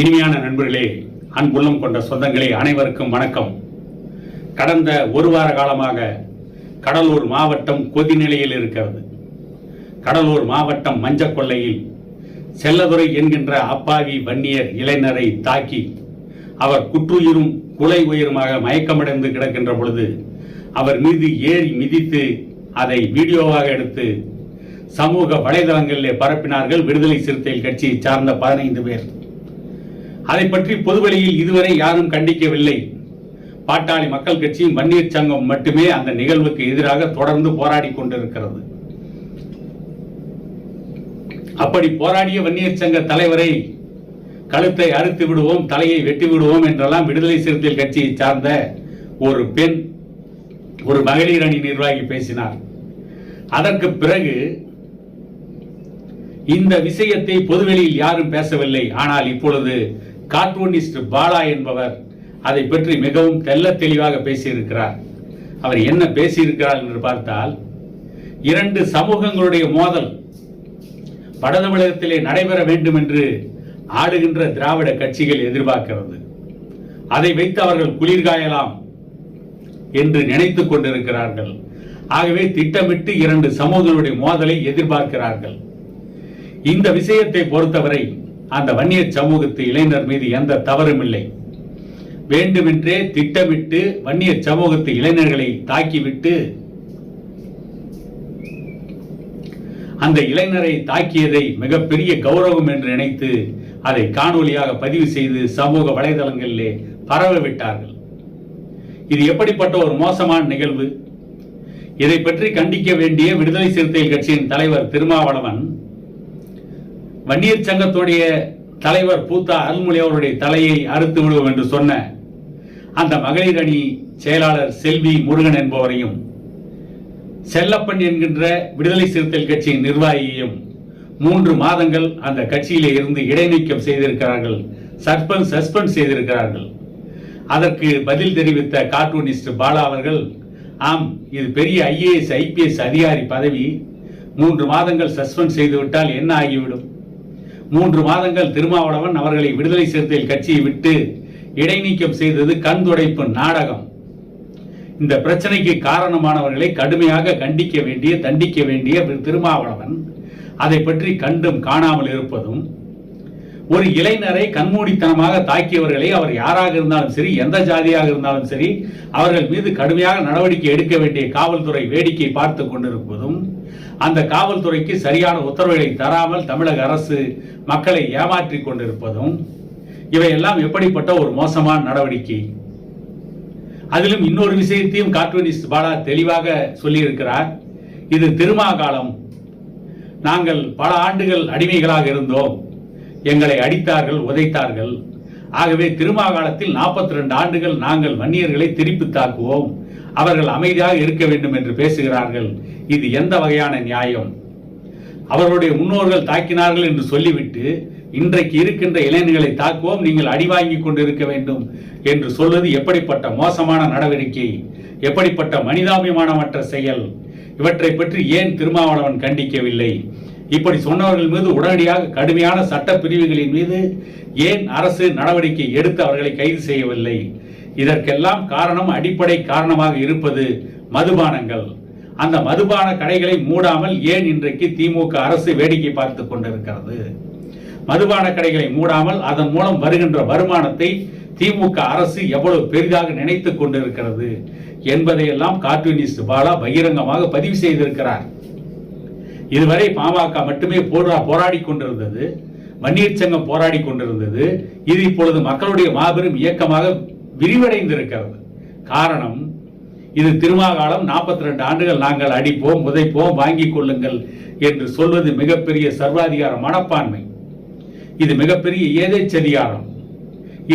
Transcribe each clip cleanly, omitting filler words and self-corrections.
இனிமையான நண்பர்களே, அன்புள்ளம் கொண்ட சொந்தங்களே, அனைவருக்கும் வணக்கம். கடந்த ஒரு வார காலமாக கடலூர் மாவட்டம் கொதிநிலையில் இருக்கிறது. கடலூர் மாவட்டம் மஞ்சக்கொள்ளையில் செல்லதுரை என்கின்ற அப்பாவி வன்னியர் இளைஞரை தாக்கி அவர் குற்றுயிரும் குலை உயிருமாக மயக்கமடைந்து கிடக்கின்ற பொழுது அவர் மீது ஏறி மிதித்து அதை வீடியோவாக எடுத்து சமூக வலைதளங்களிலே பரப்பினார்கள் விடுதலை சிறுத்தைகள் கட்சியை சார்ந்த 15 பேர். அதை பற்றி பொதுவெளியில் இதுவரை யாரும் கண்டிக்கவில்லை. பாட்டாளி மக்கள் கட்சியும் வன்னியர் சங்கம் மட்டுமே அந்த நிகழ்வுக்கு எதிராக தொடர்ந்து போராடி கொண்டிருக்கிறது. அப்படி போராடிய வன்னியர் சங்க தலைவரை கழுத்தை அறுத்து விடுவோம், தலையை வெட்டி விடுவோம் என்றெல்லாம் விடுதலை சிறுத்தைகள் கட்சியை சார்ந்த ஒரு பெண், ஒரு மகளிர் அணி நிர்வாகி பேசினார். அதற்கு பிறகு இந்த விஷயத்தை பொதுவெளியில் யாரும் பேசவில்லை. ஆனால் இப்பொழுது கார்ட்டூனிஸ்ட் பாலா என்பவர் அதை பற்றி மிகவும் தெல்ல தெளிவாக பேசியிருக்கிறார். அவர் என்ன பேசியிருக்கிறார் என்று பார்த்தால், 2 சமூகங்களுடைய மோதல் வடதமிழகத்திலே நடைபெற வேண்டும் என்று ஆடுகின்ற திராவிட கட்சிகள் எதிர்பார்க்கிறது. அதை வைத்து அவர்கள் குளிர்காயலாம் என்று நினைத்துக் கொண்டிருக்கிறார்கள். ஆகவே திட்டமிட்டு 2 சமூகங்களுடைய மோதலை எதிர்பார்க்கிறார்கள். இந்த விஷயத்தை பொறுத்தவரை அந்த வன்னியர் சமூகத்து இளைஞர் மீது எந்த தவறும் இல்லை. வேண்டுமென்றே திட்டமிட்டு வன்னியர் சமூகத்து இளைஞர்களை தாக்கிவிட்டு அந்த இளைஞரை தாக்கியதை மிகப்பெரிய கௌரவம் என்று நினைத்து அதை காணொலியாக பதிவு செய்து சமூக வலைதளங்களிலே பரவ விட்டார்கள். இது எப்படிப்பட்ட ஒரு மோசமான நிகழ்வு! இதை பற்றி கண்டிக்க வேண்டிய விடுதலை சிறுத்தைகள் கட்சியின் தலைவர் திருமாவளவன் வன்னியர் சங்கத்துடைய தலைவர் பூத்தா அருள்மொழி அவருடைய தலையை அறுத்து விடுவோம் என்று சொன்ன அந்த மகளிர் அணி செயலாளர் செல்வி முருகன் என்பவரையும் செல்லப்பன் என்கின்ற விடுதலை சிறுத்தைகள் கட்சியின் நிர்வாகியையும் 3 மாதங்கள் அந்த கட்சியிலே இருந்து இடைநீக்கம் செய்திருக்கிறார்கள், சஸ்பெண்ட் செய்திருக்கிறார்கள். அதற்கு பதில் தெரிவித்த கார்ட்டூனிஸ்ட் பாலா அவர்கள், ஆம், இது பெரிய IAS IPS அதிகாரி பதவி, 3 மாதங்கள் சஸ்பெண்ட் செய்துவிட்டால் என்ன ஆகிவிடும்? 3 மாதங்கள் திருமாவளவன் அவர்களை விடுதலை சிறுத்தைகள் கட்சியை விட்டு இடைநீக்கம் செய்தது கண் துடைப்பு நாடகம். இந்த பிரச்சனைக்கு காரணமானவர்களை கடுமையாக கண்டிக்க வேண்டிய, தண்டிக்க வேண்டிய திருமாவளவன் அதை பற்றி கண்டும் காணாமல் இருப்பதும், ஒரு இளைஞரை கண்மூடித்தனமாக தாக்கியவர்களை அவர் யாராக இருந்தாலும் சரி, எந்த ஜாதியாக இருந்தாலும் சரி, அவர்கள் மீது கடுமையாக நடவடிக்கை எடுக்க வேண்டிய காவல்துறை வேடிக்கை பார்த்து கொண்டிருப்பதும், அந்த காவல்துறைக்கு சரியான உத்தரவுகளை தராமல் தமிழக அரசு மக்களை ஏமாற்றிக் கொண்டிருப்பதும், இவையெல்லாம் எப்படிப்பட்ட ஒரு மோசமான நடவடிக்கை! அதிலும் இன்னொரு விஷயத்தையும் கார்ட்டூனிஸ்ட் பாலா தெளிவாக சொல்லியிருக்கிறார். இது திருமா காலம், நாங்கள் பல ஆண்டுகள் அடிமைகளாக இருந்தோம், எங்களை அடித்தார்கள், உதைத்தார்கள். ஆகவே திருமா காலத்தில் 42 ஆண்டுகள் நாங்கள் வன்னியர்களை திருப்பி தாக்குவோம், அவர்கள் அமைதியாக இருக்க வேண்டும் என்று பேசுகிறார்கள். இது எந்த வகையான நியாயம்? அவர்களுடைய முன்னோர்கள் தாக்கினார்கள் என்று சொல்லிவிட்டு இன்றைக்கு இருக்கின்ற இளைஞர்களை தாக்குவோம், நீங்கள் அடி வாங்கி கொண்டு இருக்க வேண்டும் என்று சொல்வது எப்படிப்பட்ட மோசமான நடவடிக்கை, எப்படிப்பட்ட மனிதாபிமானமற்ற செயல்! இவற்றை பற்றி ஏன் திருமாவளவன் கண்டிக்கவில்லை? இப்படி சொன்னவர்கள் மீது உடனடியாக கடுமையான சட்ட பிரிவுகளின் மீது ஏன் அரசு நடவடிக்கை எடுத்து அவர்களை கைது செய்யவில்லை? இதற்கெல்லாம் காரணம், அடிப்படை காரணமாக இருப்பது மதுபானங்கள். அந்த மதுபான கடைகளை மூடாமல் ஏன் இன்றைக்கு திமுக அரசு வேடிக்கை பார்த்து கொண்டிருக்கிறது? மதுபான கடைகளை மூடாமல் அதன் மூலம் வருகின்ற வருமானத்தை திமுக அரசு எவ்வளவு பெரிதாக நினைத்துக் கொண்டிருக்கிறது என்பதையெல்லாம் கார்ட்டூனிஸ்ட் பாலா பகிரங்கமாக பதிவு செய்திருக்கிறார். இதுவரை பாமக மட்டுமே போராடி கொண்டிருந்தது, வன்னியர் சங்கம் போராடி கொண்டிருந்தது. இது இப்பொழுது மக்களுடைய மாபெரும் இயக்கமாக விரிவடைந்திருக்கிறது. காரணம், இது திருமாகாலம், 42 ஆண்டுகள் நாங்கள் அடிப்போம், உதைப்போம், வாங்கிக் கொள்ளுங்கள் என்று சொல்வது மிகப்பெரிய சர்வாதிகார மனப்பான்மை. இது மிகப்பெரிய ஏதேச்சதிகாரம்.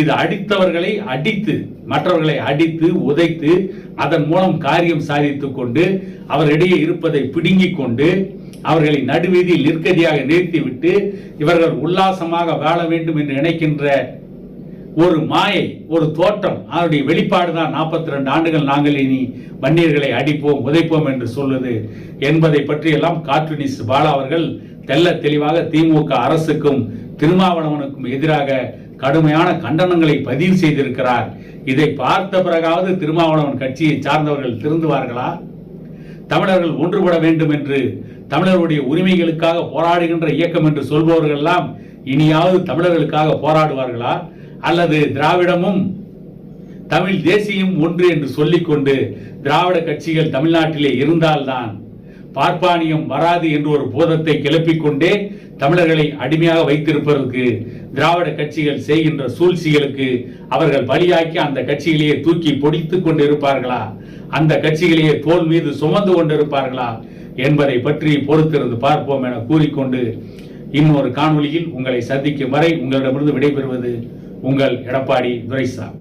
இது அடித்தவர்களை அடித்து, மற்றவர்களை அடித்து உதைத்து அதன் மூலம் காரியம் சாதித்துக் கொண்டு அவரிடையே இருப்பதை பிடுங்கிக் கொண்டு அவர்களை நடுவீதியில் நிற்கதியாக நிறுத்திவிட்டு இவர்கள் உல்லாசமாக வாழ வேண்டும் என்று நினைக்கின்ற ஒரு மாயை, ஒரு தோற்றம், அதனுடைய வெளிப்பாடுதான் 42 ஆண்டுகள் நாங்கள் இனி வன்னியர்களை அடிப்போம், உதைப்போம் என்று சொல்வது என்பதை பற்றியெல்லாம் கார்ட்டூனிஸ்ட் பாலா அவர்கள் தெல்ல தெளிவாக திமுக அரசுக்கும் திருமாவளவனுக்கும் எதிராக கடுமையான கண்டனங்களை பதிவு செய்திருக்கிறார். இதை பார்த்த பிறகாவது திருமாவளவன் கட்சியை சார்ந்தவர்கள் திருந்துவார்களா? தமிழர்கள் ஒன்றுபட வேண்டும் என்று, தமிழர்களுடைய உரிமைகளுக்காக போராடுகின்ற இயக்கம் என்று சொல்பவர்கள் எல்லாம் இனியாவது தமிழர்களுக்காக போராடுவார்களா? அல்லது திராவிடமும் தமிழ் தேசியம் ஒன்று என்று சொல்லிக்கொண்டு திராவிட கட்சிகள் தமிழ்நாட்டிலே இருந்தால்தான் பார்ப்பானியம் வராது என்று ஒரு போதத்தை கிளப்பிக் கொண்டே தமிழர்களை அடிமையாக வைத்திருப்பதற்கு திராவிட கட்சிகள் செய்கின்ற சூழ்ச்சிகளுக்கு அவர்கள் பலியாக்கி அந்த கட்சிகளையே தூக்கி பொடித்துக் கொண்டு இருப்பார்களா? அந்த கட்சிகளையே தோல் மீது சுமந்து கொண்டிருப்பார்களா என்பதை பற்றி பொறுத்திருந்து பார்ப்போம் என கூறிக்கொண்டு இன்னொரு காணொளியில் உங்களை சந்திக்கும் வரை உங்களிடமிருந்து விடைபெறுவது உங்கள் எடப்பாடி துரைசாமி.